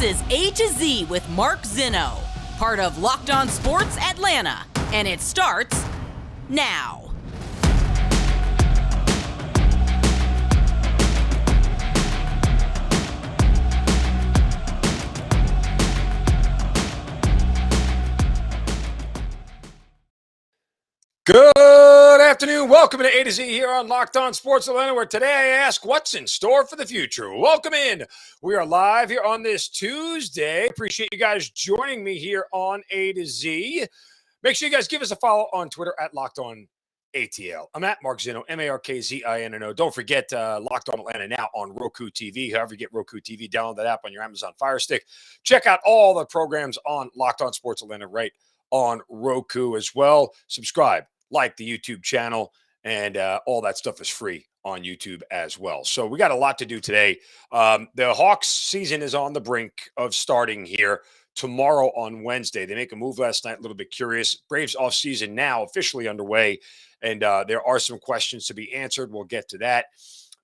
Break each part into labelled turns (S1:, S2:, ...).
S1: This is A to Z with Mark Zinno, part of Locked On Sports Atlanta, and it starts now.
S2: Good afternoon. Welcome to A to Z here on Locked On Sports Atlanta, where today I ask what's in store for the future. Welcome in. We are live here on this Tuesday. Appreciate you guys joining me here on A to Z. Make sure you guys give us a follow on Twitter at Locked On ATL. I'm at Mark Zinno, MarkZinno. Don't forget Locked On Atlanta now on Roku TV. However you get Roku TV, download that app on your Amazon Fire Stick. Check out all the programs on Locked On Sports Atlanta right on Roku as well. Subscribe, like the YouTube channel, and all that stuff is free on YouTube as well. So we got a lot to do today. The Hawks season is on the brink of starting here tomorrow on Wednesday. They make a move last night, a little bit curious. Braves offseason now officially underway, and there are some questions to be answered. We'll get to that.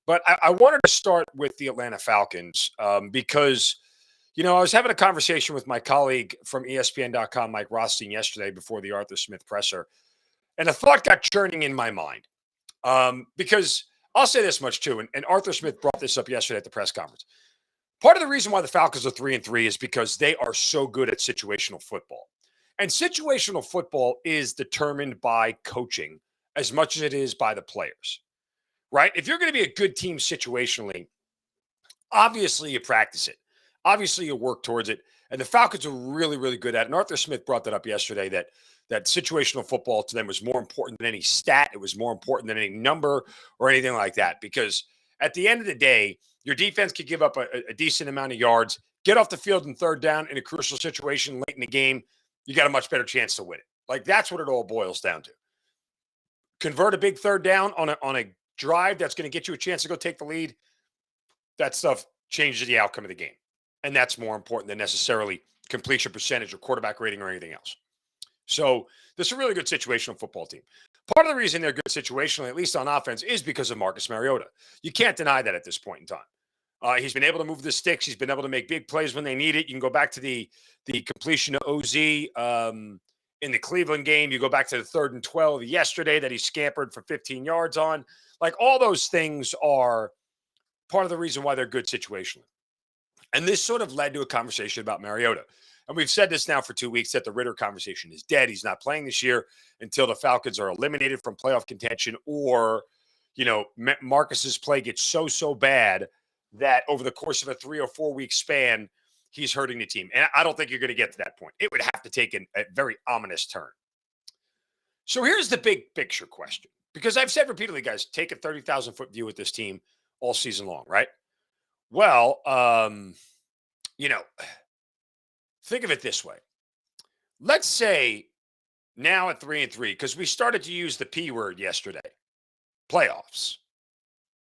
S2: But I wanted to start with the Atlanta Falcons because, you know, I was having a conversation with my colleague from ESPN.com, Mike Rothstein, yesterday before the Arthur Smith presser, and a thought got churning in my mind because I'll say this much too, and Arthur Smith brought this up yesterday at the press conference. Part of the reason why the Falcons are 3-3 is because they are so good at situational football. And situational football is determined by coaching as much as it is by the players, right? If you're going to be a good team situationally, obviously you practice it. Obviously you work towards it. And the Falcons are really, really good at it. And Arthur Smith brought that up yesterday, that situational football to them was more important than any stat. It was more important than any number or anything like that. Because at the end of the day, your defense could give up a decent amount of yards, get off the field in third down in a crucial situation late in the game. You got a much better chance to win it. Like, that's what it all boils down to. Convert a big third down on a drive that's going to get you a chance to go take the lead. That stuff changes the outcome of the game. And that's more important than necessarily completion percentage or quarterback rating or anything else. So this is a really good situational football team. Part of the reason they're good situationally, at least on offense, is because of Marcus Mariota. You can't deny that at this point in time. He's been able to move the sticks. He's been able to make big plays when they need it. You can go back to the completion of OZ in the Cleveland game. You go back to the 3rd and 12 yesterday that he scampered for 15 yards on. Like, all those things are part of the reason why they're good situationally. And this sort of led to a conversation about Mariota. And we've said this now for 2 weeks that the Ritter conversation is dead. He's not playing this year until the Falcons are eliminated from playoff contention, or, you know, Marcus's play gets so bad that over the course of a 3 or 4 week span, he's hurting the team. And I don't think you're going to get to that point. It would have to take a very ominous turn. So here's the big picture question, because I've said repeatedly, guys, take a 30,000-foot view with this team all season long, right? Well, you know, think of it this way. Let's say now at 3-3, because we started to use the P word yesterday, playoffs,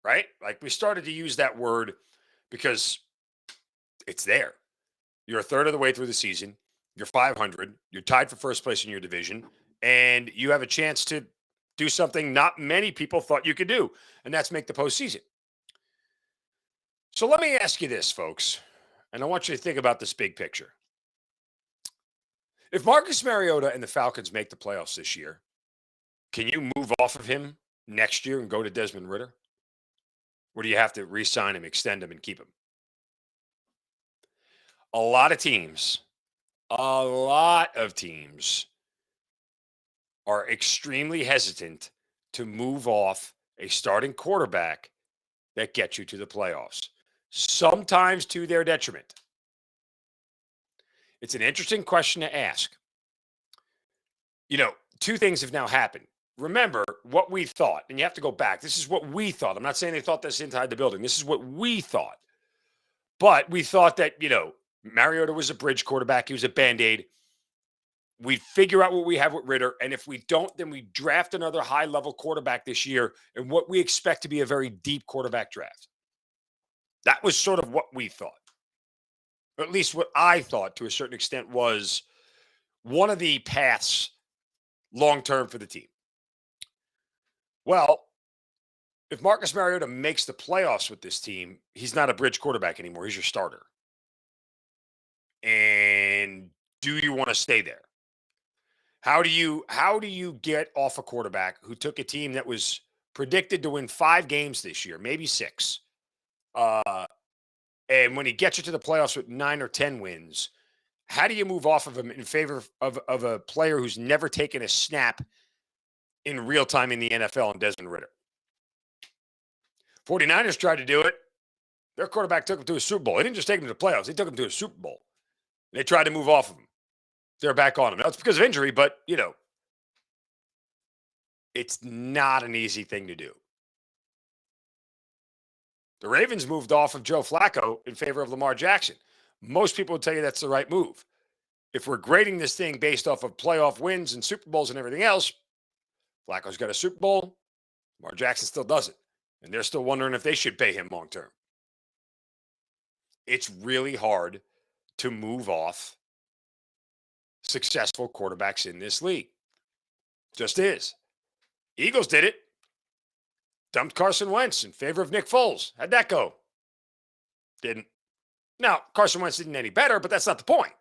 S2: right? Like, we started to use that word because it's there. You're a third of the way through the season. You're 500. You're tied for first place in your division, and you have a chance to do something not many people thought you could do, and that's make the postseason. So let me ask you this, folks, and I want you to think about this big picture. If Marcus Mariota and the Falcons make the playoffs this year, can you move off of him next year and go to Desmond Ritter? Or do you have to re-sign him, extend him, and keep him? A lot of teams are extremely hesitant to move off a starting quarterback that gets you to the playoffs, sometimes to their detriment. It's an interesting question to ask. You know, 2 things have now happened. Remember what we thought, and you have to go back. This is what we thought. I'm not saying they thought this inside the building. This is what we thought. But we thought that, you know, Mariota was a bridge quarterback. He was a Band-Aid. We figure out what we have with Ritter, and if we don't, then we draft another high-level quarterback this year in what we expect to be a very deep quarterback draft. That was sort of what we thought. Or at least what I thought, to a certain extent, was one of the paths long-term for the team. Well, if Marcus Mariota makes the playoffs with this team, he's not a bridge quarterback anymore. He's your starter. And do you want to stay there? How do you get off a quarterback who took a team that was predicted to win 5 games this year, maybe 6? And when he gets you to the playoffs with 9 or 10 wins, how do you move off of him in favor of a player who's never taken a snap in real time in the NFL and Desmond Ridder? 49ers tried to do it. Their quarterback took him to a Super Bowl. They didn't just take him to the playoffs. They took him to a Super Bowl. They tried to move off of him. They're back on him. Now, it's because of injury, but, it's not an easy thing to do. The Ravens moved off of Joe Flacco in favor of Lamar Jackson. Most people would tell you that's the right move. If we're grading this thing based off of playoff wins and Super Bowls and everything else, Flacco's got a Super Bowl. Lamar Jackson still doesn't. And they're still wondering if they should pay him long term. It's really hard to move off successful quarterbacks in this league. Just is. Eagles did it. Dumped Carson Wentz in favor of Nick Foles. How'd that go? Didn't. Now, Carson Wentz didn't any better, but that's not the point.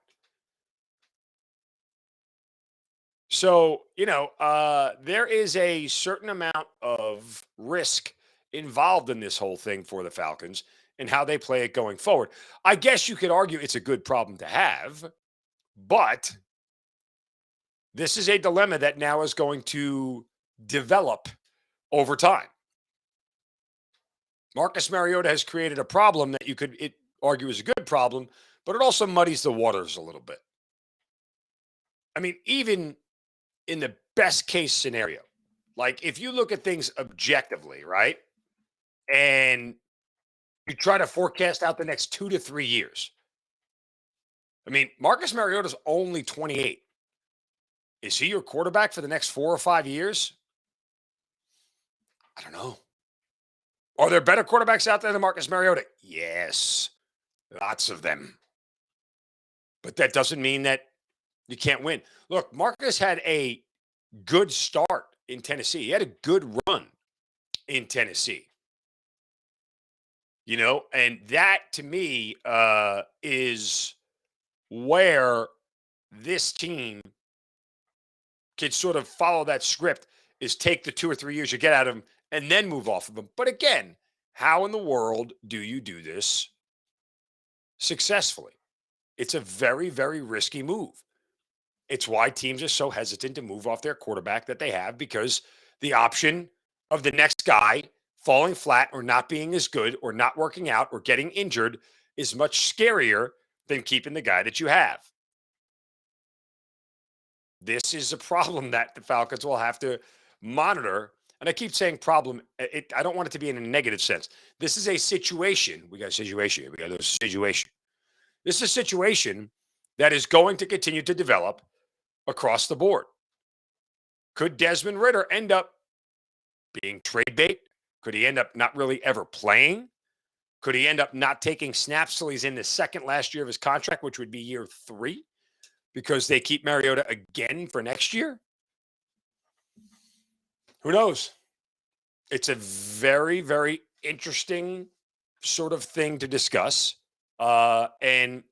S2: So, there is a certain amount of risk involved in this whole thing for the Falcons and how they play it going forward. I guess you could argue it's a good problem to have, but this is a dilemma that now is going to develop over time. Marcus Mariota has created a problem that you could argue is a good problem, but it also muddies the waters a little bit. I mean, even in the best case scenario, like if you look at things objectively, right? And you try to forecast out the next 2 to 3 years. I mean, Marcus Mariota's only 28. Is he your quarterback for the next 4 or 5 years? I don't know. Are there better quarterbacks out there than Marcus Mariota? Yes. Lots of them. But that doesn't mean that you can't win. Look, Marcus had a good start in Tennessee. He had a good run in Tennessee. And that to me is where this team can sort of follow that script, is take the 2 or 3 years you get out of him and then move off of them. But again, how in the world do you do this successfully? It's a very, very risky move. It's why teams are so hesitant to move off their quarterback that they have, because the option of the next guy falling flat or not being as good or not working out or getting injured is much scarier than keeping the guy that you have. This is a problem that the Falcons will have to monitor. And I keep saying problem. I don't want it to be in a negative sense. This is a situation. We got a situation. We got a situation. This is a situation that is going to continue to develop across the board. Could Desmond Ridder end up being trade bait? Could he end up not really ever playing? Could he end up not taking snaps till he's in the second last year of his contract, which would be year 3, because they keep Mariota again for next year? Who knows? It's a very, very interesting sort of thing to discuss. And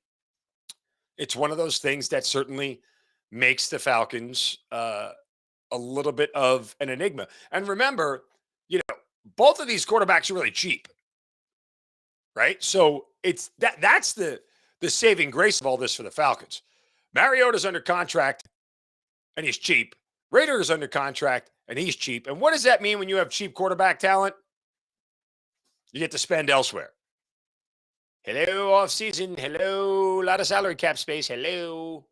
S2: it's one of those things that certainly makes the Falcons a little bit of an enigma. And remember, both of these quarterbacks are really cheap, right? So it's that's the saving grace of all this for the Falcons. Mariota's under contract and he's cheap. Ridder is under contract and he's cheap. And what does that mean when you have cheap quarterback talent? You get to spend elsewhere. Hello, offseason. Hello, a lot of salary cap space. Hello.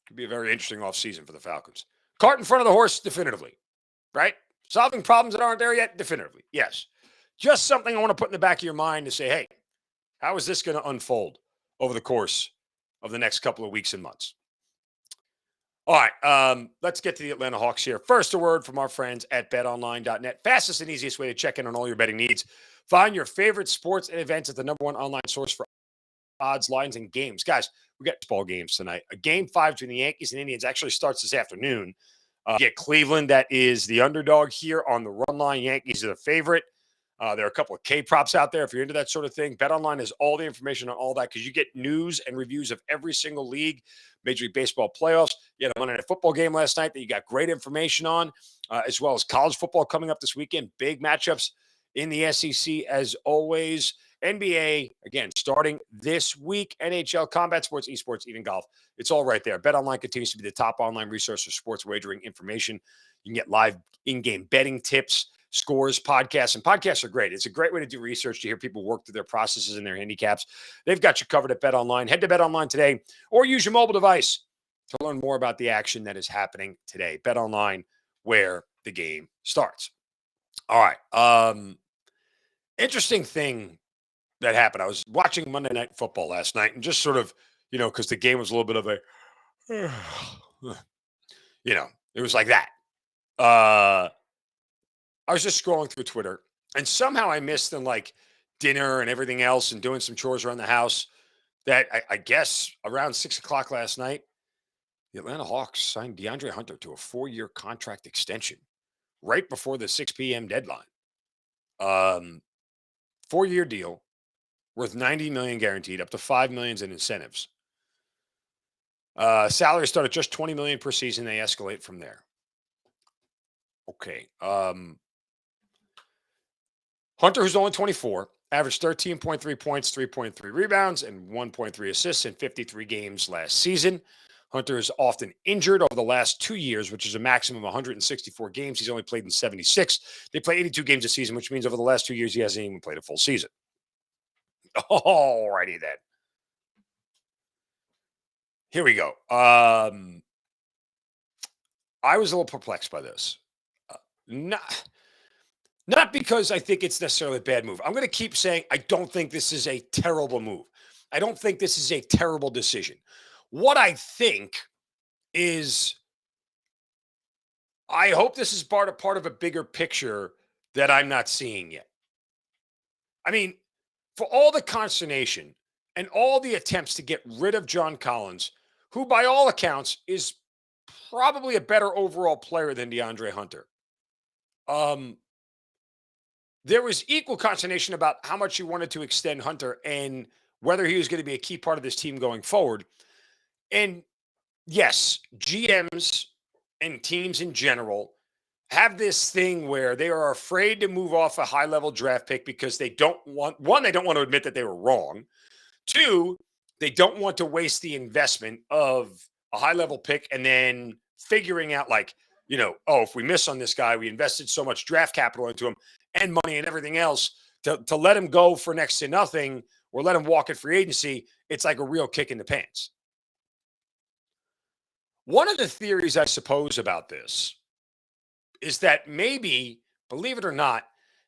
S2: Could be a very interesting offseason for the Falcons. Cart in front of the horse, definitively. Right? Solving problems that aren't there yet, definitively. Yes. Just something I want to put in the back of your mind to say, hey, how is this going to unfold over the course of the next couple of weeks and months? All right, let's get to the Atlanta Hawks here. First, a word from our friends at betonline.net. Fastest and easiest way to check in on all your betting needs. Find your favorite sports and events at the #1 online source for odds, lines, and games. Guys, we got ball games tonight. Game 5 between the Yankees and Indians actually starts this afternoon. You get Cleveland, that is the underdog here on the run line. Yankees are the favorite. There are a couple of K props out there if you're into that sort of thing. BetOnline has all the information on all that because you get news and reviews of every single league, Major League Baseball playoffs. You had a Monday Night Football game last night that you got great information on, as well as college football coming up this weekend. Big matchups in the SEC as always. NBA, again, starting this week. NHL, combat sports, esports, even golf. It's all right there. BetOnline continues to be the top online resource for sports wagering information. You can get live in-game betting tips, scores, podcasts, and podcasts are great. It's a great way to do research, to hear people work through their processes and their handicaps. They've got you covered at BetOnline. Head to BetOnline today or use your mobile device to learn more about the action that is happening today. BetOnline, where the game starts. All right. Interesting thing that happened. I was watching Monday Night Football last night and just sort of, because the game was a little bit of a, it was like that. I was just scrolling through Twitter and somehow I missed like dinner and everything else and doing some chores around the house that I guess around 6:00 last night, the Atlanta Hawks signed DeAndre Hunter to a 4-year contract extension right before the 6 p.m. deadline. 4-year deal worth $90 million guaranteed, up to $5 million in incentives. Salary start at just $20 million per season. They escalate from there. Okay. Hunter, who's only 24, averaged 13.3 points, 3.3 rebounds, and 1.3 assists in 53 games last season. Hunter is often injured over the last 2 years, which is a maximum of 164 games. He's only played in 76. They play 82 games a season, which means over the last 2 years, he hasn't even played a full season. All righty then. Here we go. I was a little perplexed by this. Not because I think it's necessarily a bad move. I'm going to keep saying I don't think this is a terrible move. I don't think this is a terrible decision. What I think is, I hope this is part of a bigger picture that I'm not seeing yet. I mean, for all the consternation and all the attempts to get rid of John Collins, who by all accounts is probably a better overall player than DeAndre Hunter. There was equal consternation about how much you wanted to extend Hunter and whether he was going to be a key part of this team going forward. And yes, GMs and teams in general have this thing where they are afraid to move off a high-level draft pick because they don't want, one, they don't want to admit that they were wrong. Two, they don't want to waste the investment of a high-level pick and then figuring out if we miss on this guy, we invested so much draft capital into him and money and everything else to let him go for next to nothing or let him walk at free agency. It's like a real kick in the pants. One of the theories I suppose about this is that maybe, believe it or not,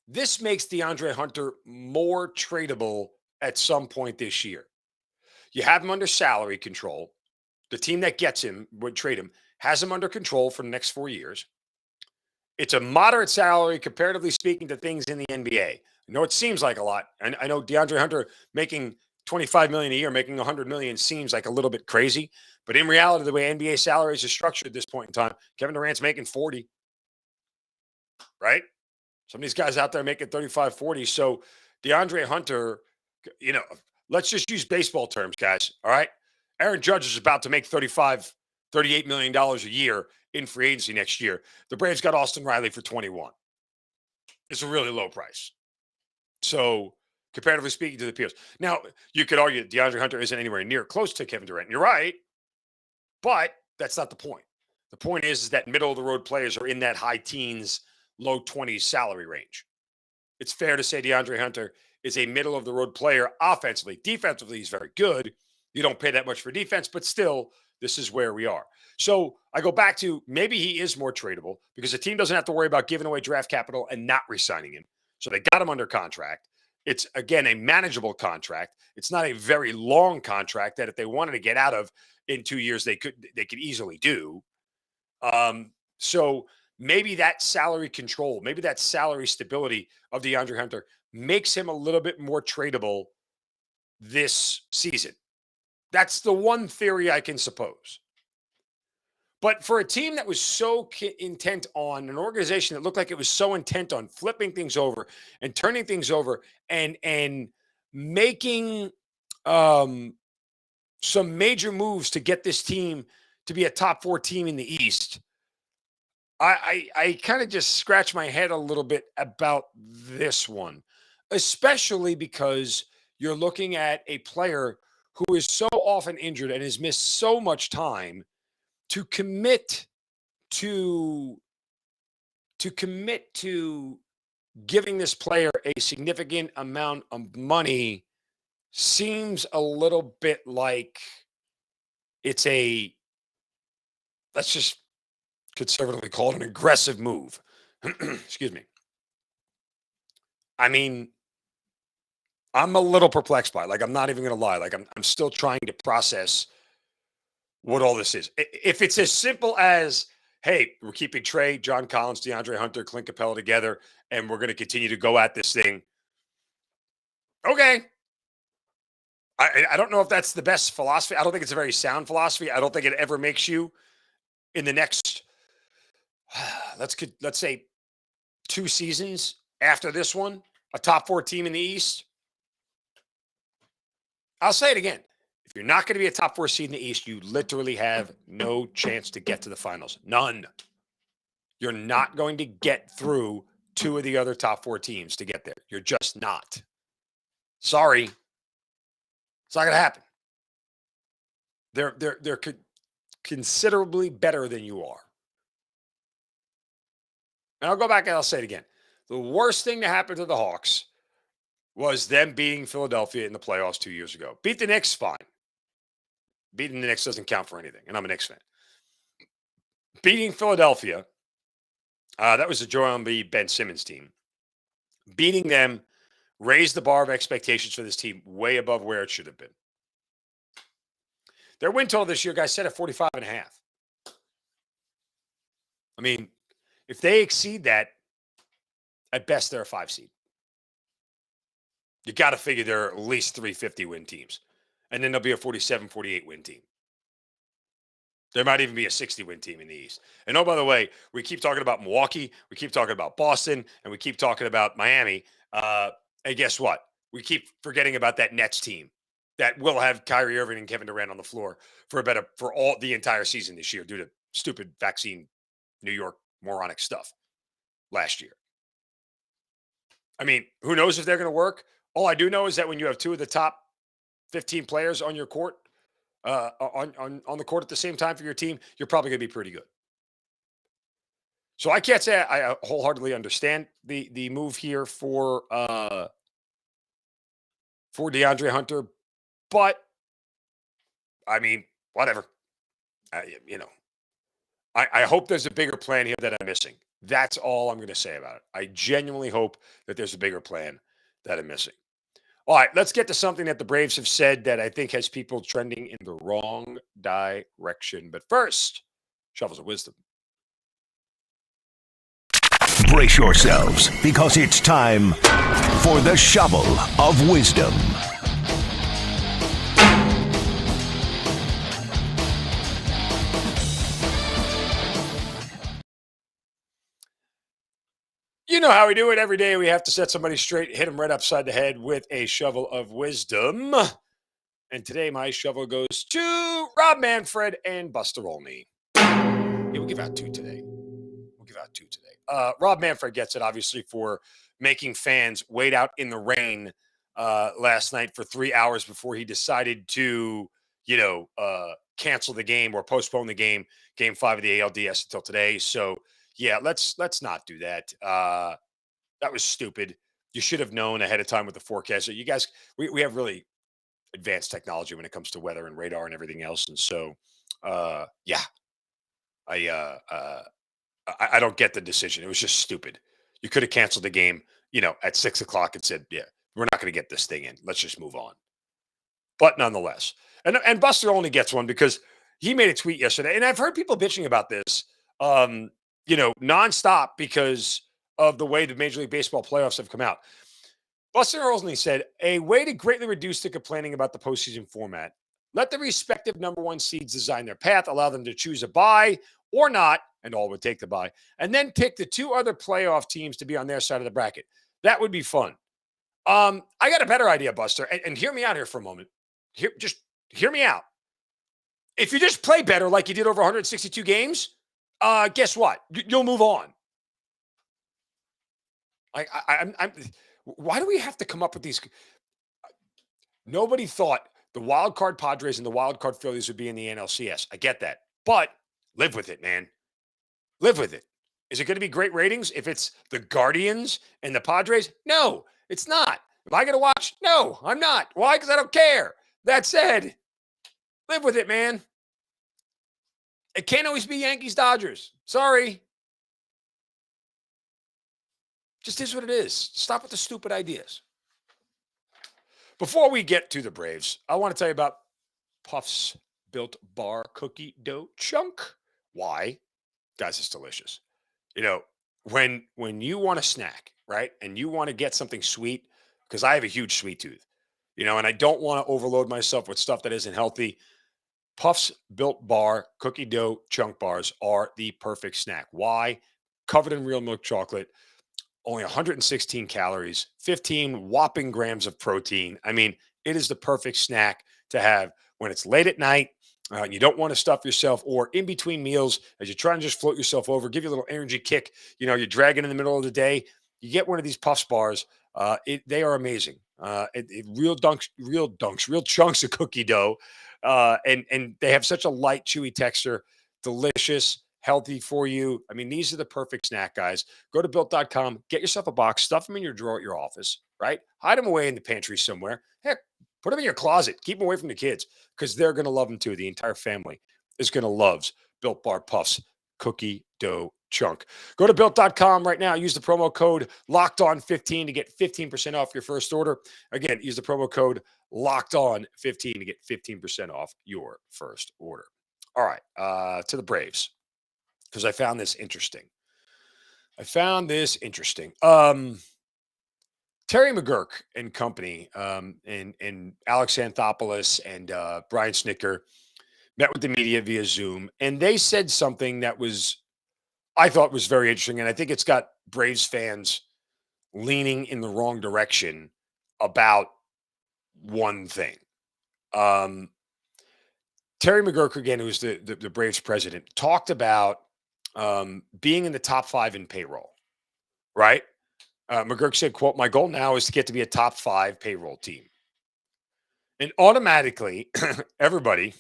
S2: this makes DeAndre Hunter more tradable at some point this year. You have him under salary control. The team that gets him would trade him, has him under control for the next 4 years. It's a moderate salary, comparatively speaking, to things in the NBA. I know it seems like a lot. And I know DeAndre Hunter making $25 million a year, making $100 million seems like a little bit crazy. But in reality, the way NBA salaries are structured at this point in time, Kevin Durant's making 40. Right? Some of these guys out there making 35, 40. So DeAndre Hunter, let's just use baseball terms, guys. All right? Aaron Judge is about to make $38 million a year in free agency next year. The Braves got Austin Riley for 21. It's a really low price. So comparatively speaking to the peers. Now, you could argue that DeAndre Hunter isn't anywhere near close to Kevin Durant. You're right. But that's not the point. The point is that middle-of-the-road players are in that high teens, low 20s salary range. It's fair to say DeAndre Hunter is a middle-of-the-road player offensively. Defensively, he's very good. You don't pay that much for defense, but still, this is where we are. So I go back to maybe he is more tradable because the team doesn't have to worry about giving away draft capital and not re-signing him. So they got him under contract. It's, again, a manageable contract. It's not a very long contract that if they wanted to get out of in 2 years, they could easily do. So maybe that salary control, maybe that salary stability of DeAndre Hunter makes him a little bit more tradable this season. That's the one theory I can suppose. But for a team that was so intent on, an organization that looked like it was so intent on flipping things over and turning things over and making some major moves to get this team to be a top 4 team in the East, I kind of just scratch my head a little bit about this one, especially because you're looking at a player who is so often injured and has missed so much time to commit to giving this player a significant amount of money seems a little bit like it's let's just conservatively call it an aggressive move. Excuse me. I mean, I'm a little perplexed by it. Like, I'm not even going to lie. Like, I'm still trying to process what all this is. If it's as simple as, hey, we're keeping Trey, John Collins, DeAndre Hunter, Clint Capella together, and we're going to continue to go at this thing. Okay. I don't know if that's the best philosophy. I don't think it's a very sound philosophy. I don't think it ever makes you in the next, let's say 2 seasons after this one, a top 4 team in the East. I'll say it again. If you're not going to be a top 4 seed in the East, you literally have no chance to get to the finals. None. You're not going to get through 2 of the other top 4 teams to get there. You're just not. Sorry. It's not going to happen. They're considerably better than you are. And I'll go back and I'll say it again. The worst thing to happen to the Hawks was them beating Philadelphia in the playoffs 2 years ago. Beat the Knicks, fine. Beating the Knicks doesn't count for anything, and I'm a Knicks fan. Beating Philadelphia, that was the Joel Embiid, Ben Simmons team. Beating them raised the bar of expectations for this team way above where it should have been. Their win total this year, guys, set at 45.5. I mean, if they exceed that, at best, they're a 5 seed. You got to figure there are at least 350 win teams. And then there'll be a 47, 48 win team. There might even be a 60 win team in the East. And oh, by the way, we keep talking about Milwaukee, we keep talking about Boston, and we keep talking about Miami. And guess what? We keep forgetting about that Nets team that will have Kyrie Irving and Kevin Durant on the floor for all the entire season this year due to stupid vaccine, New York moronic stuff last year. I mean, who knows if they're going to work? All I do know is that when you have 2 of the top 15 players on your court, on the court at the same time for your team, you're probably going to be pretty good. So I can't say I wholeheartedly understand the move here for DeAndre Hunter, but I mean, whatever. I hope there's a bigger plan here that I'm missing. That's all I'm going to say about it. I genuinely hope that there's a bigger plan that I'm missing. All right, let's get to something that the Braves have said that I think has people trending in the wrong direction. But first, shovels of wisdom.
S3: Brace yourselves, because it's time for the shovel of wisdom.
S2: You know how we do it every day. We have to set somebody straight, hit them right upside the head with a shovel of wisdom. And today my shovel goes to Rob Manfred and Buster Olney. Yeah, we'll give out 2 today. Rob Manfred gets it, obviously, for making fans wait out in the rain last night for 3 hours before he decided to, cancel the game or postpone the game 5 of the ALDS until today. So, yeah, let's not do that. That was stupid. You should have known ahead of time with the forecast. You guys, we have really advanced technology when it comes to weather and radar and everything else. And so, yeah, I don't get the decision. It was just stupid. You could have canceled the game, at 6 o'clock and said, yeah, we're not going to get this thing in. Let's just move on. But nonetheless, and Buster only gets one because he made a tweet yesterday, and I've heard people bitching about this, nonstop because of the way the Major League Baseball playoffs have come out. Buster Olney said, a way to greatly reduce the complaining about the postseason format. Let the respective number one seeds design their path, allow them to choose a bye or not, and all would take the bye, and then pick the two other playoff teams to be on their side of the bracket. That would be fun. I got a better idea, Buster, and hear me out here for a moment. Just hear me out. If you just play better like you did over 162 games, guess what? You'll move on. Why do we have to come up with these? Nobody thought the wild card Padres and the wild card Phillies would be in the NLCS. I get that, but live with it, man. Live with it. Is it going to be great ratings if it's the Guardians and the Padres? No, it's not. Am I going to watch? No, I'm not. Why? Because I don't care. That said, live with it, man. It can't always be Yankees, Dodgers. Sorry. Just is what it is. Stop with the stupid ideas. Before we get to the Braves, I want to tell you about Puff's Built Bar Cookie Dough Chunk. Why? Guys, it's delicious. You know, when you want a snack, right, and you want to get something sweet, because I have a huge sweet tooth, you know, and I don't want to overload myself with stuff that isn't healthy, Puff's Built Bar Cookie Dough Chunk Bars are the perfect snack. Why? Covered in real milk chocolate, only 116 calories, 15 whopping grams of protein. I mean, it is the perfect snack to have when it's late at night, and you don't want to stuff yourself, or in between meals as you're trying to just float yourself over, give you a little energy kick. You know, you're dragging in the middle of the day. You get one of these Puffs bars. They are amazing. Real chunks of cookie dough, and they have such a light, chewy texture. Delicious, healthy for you. I mean, these are the perfect snack, guys. Go to built.com, get yourself a box, stuff them in your drawer at your office, right? Hide them away in the pantry somewhere. Heck, put them in your closet. Keep them away from the kids because they're going to love them too. The entire family is going to love Built Bar Puffs Cookie Dough Chunk. Go to built.com right now. Use the promo code LOCKEDON15 to get 15% off your first order. Again, use the promo code LOCKEDON15 to get 15% off your first order. All right, to the Braves, because I found this interesting. Terry McGurk and company, and Alex Anthopoulos and Brian Snicker met with the media via Zoom, and they said something that I thought was very interesting, and I think it's got Braves fans leaning in the wrong direction about one thing. Terry McGurk, again, who's the Braves president, talked about being in the top 5 in payroll, right? McGurk said, quote, "My goal now is to get to be a top 5 payroll team." And automatically, everybody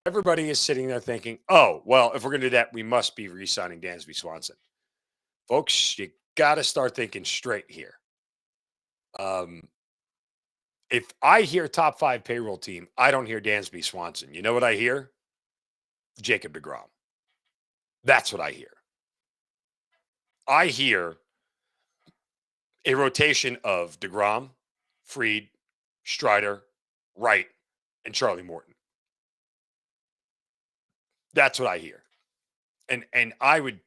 S2: is sitting there thinking, oh, well, if we're going to do that, we must be re-signing Dansby Swasnon. Folks, you got to start thinking straight here. If I hear top 5 payroll team, I don't hear Dansby Swasnon. You know what I hear? Jacob deGrom. That's what I hear. I hear a rotation of deGrom, Fried, Strider, Wright, and Charlie Morton. That's what I hear. And I would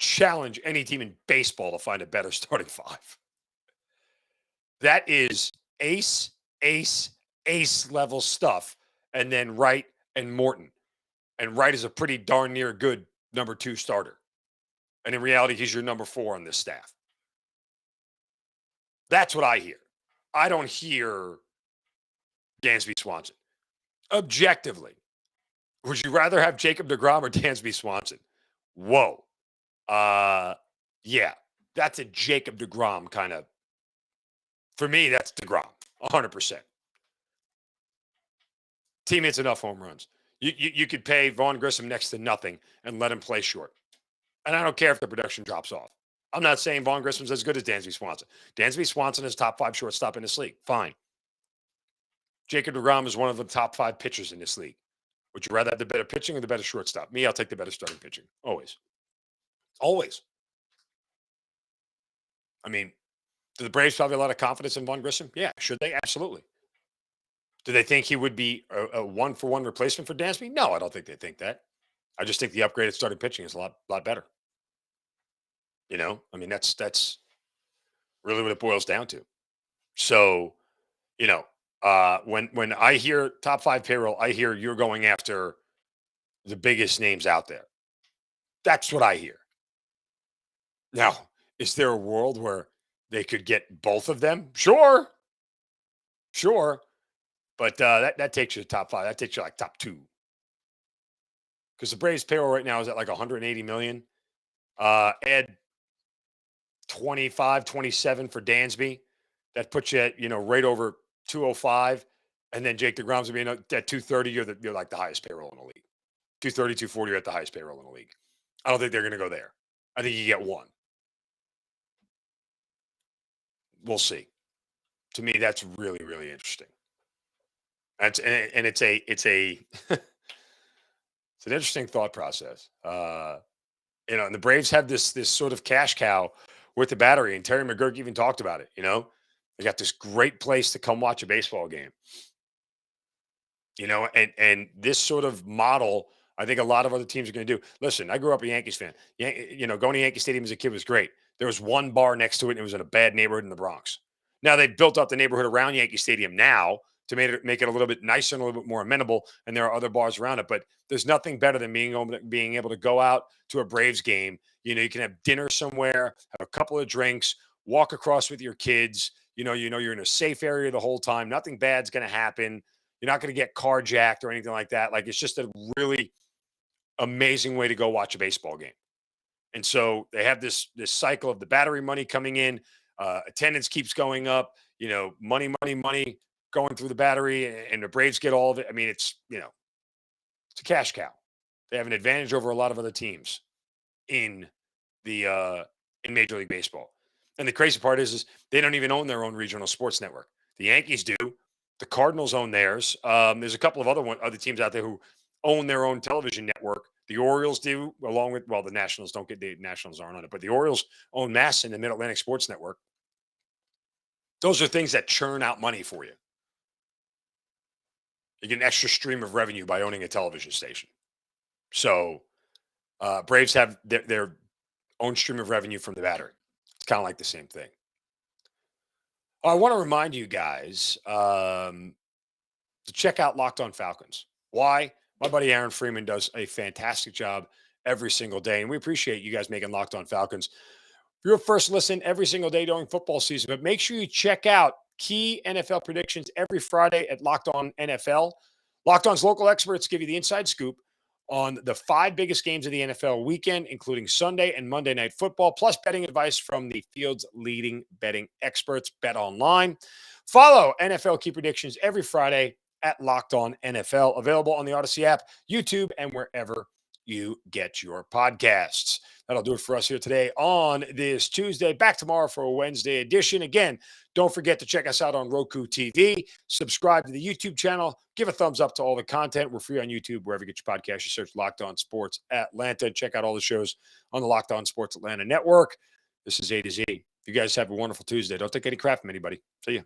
S2: challenge any team in baseball to find a better starting 5. That is ace level stuff. And then Wright and Morton. And Wright is a pretty darn near good number 2 starter. And in reality, he's your number 4 on this staff. That's what I hear. I don't hear Dansby Swasnon. Objectively, would you rather have Jacob deGrom or Dansby Swasnon? Whoa. Yeah, that's a Jacob deGrom kind of. For me, that's deGrom, 100%. Team hits enough home runs. You could pay Vaughn Grissom next to nothing and let him play short. And I don't care if the production drops off. I'm not saying Vaughn Grissom's as good as Dansby Swasnon. Dansby Swasnon is top 5 shortstop in this league. Fine. Jacob deGrom is one of the top 5 pitchers in this league. Would you rather have the better pitching or the better shortstop? Me, I'll take the better starting pitching. Always. Always. I mean, do the Braves probably have a lot of confidence in Vaughn Grissom? Yeah. Should they? Absolutely. Do they think he would be a one-for-one replacement for Dansby? No, I don't think they think that. I just think the upgraded starting pitching is a lot better. You know, I mean, that's really what it boils down to. So, you know, When I hear top 5 payroll, I hear you're going after the biggest names out there. That's what I hear. Now, is there a world where they could get both of them? Sure. But that takes you to top 5. That takes you like top 2. Because the Braves payroll right now is at like 180 million. Add 25, 27 for Dansby. That puts you at, right over 205. And then Jake DeGrom's being at 230. You're like the highest payroll in the league. 230, 240, you're at the highest payroll in the league. I don't think they're going to go there. I think you get one. We'll see. To me, that's really, really interesting. And it's an interesting thought process. And the Braves have this sort of cash cow with the battery, and Terry McGurk even talked about it. They got this great place to come watch a baseball game. And this sort of model, I think a lot of other teams are going to do. Listen, I grew up a Yankees fan. Going to Yankee Stadium as a kid was great. There was one bar next to it, and it was in a bad neighborhood in the Bronx. Now they've built up the neighborhood around Yankee Stadium now to make it a little bit nicer and a little bit more amenable, and there are other bars around it. But there's nothing better than being able to go out to a Braves game. You can have dinner somewhere, have a couple of drinks, walk across with your kids. You're in a safe area the whole time. Nothing bad's going to happen. You're not going to get carjacked or anything like that. Like, it's just a really amazing way to go watch a baseball game. And so they have this cycle of the battery money coming in. Attendance keeps going up. Money going through the battery, and the Braves get all of it. I mean, it's a cash cow. They have an advantage over a lot of other teams in Major League Baseball. And the crazy part is they don't even own their own regional sports network. The Yankees do. The Cardinals own theirs. There's a couple of other teams out there who own their own television network. The Orioles do, along with, the Nationals the Nationals aren't on it, but the Orioles own MASN, the Mid-Atlantic Sports Network. Those are things that churn out money for you. You get an extra stream of revenue by owning a television station. So Braves have their own stream of revenue from the battery. It's kind of like the same thing. I want to remind you guys to check out Locked On Falcons. Why? My buddy Aaron Freeman does a fantastic job every single day, and we appreciate you guys making Locked On Falcons your first listen every single day during football season. But make sure you check out key NFL predictions every Friday at Locked On NFL. Locked On's local experts give you the inside scoop on the 5 biggest games of the NFL weekend, including Sunday and Monday Night Football, plus betting advice from the field's leading betting experts, Bet Online. Follow NFL Key Predictions every Friday at Locked On NFL, available on the Odyssey app, YouTube, and wherever you get your podcasts. That'll do it for us here today on this Tuesday. Back tomorrow for a Wednesday edition. Again, don't forget to check us out on Roku TV. Subscribe to the YouTube channel. Give a thumbs up to all the content. We're free on YouTube, wherever you get your podcast. You search Locked On Sports Atlanta. Check out all the shows on the Locked On Sports Atlanta network. This is A to Z. You guys have a wonderful Tuesday. Don't take any crap from anybody. See you.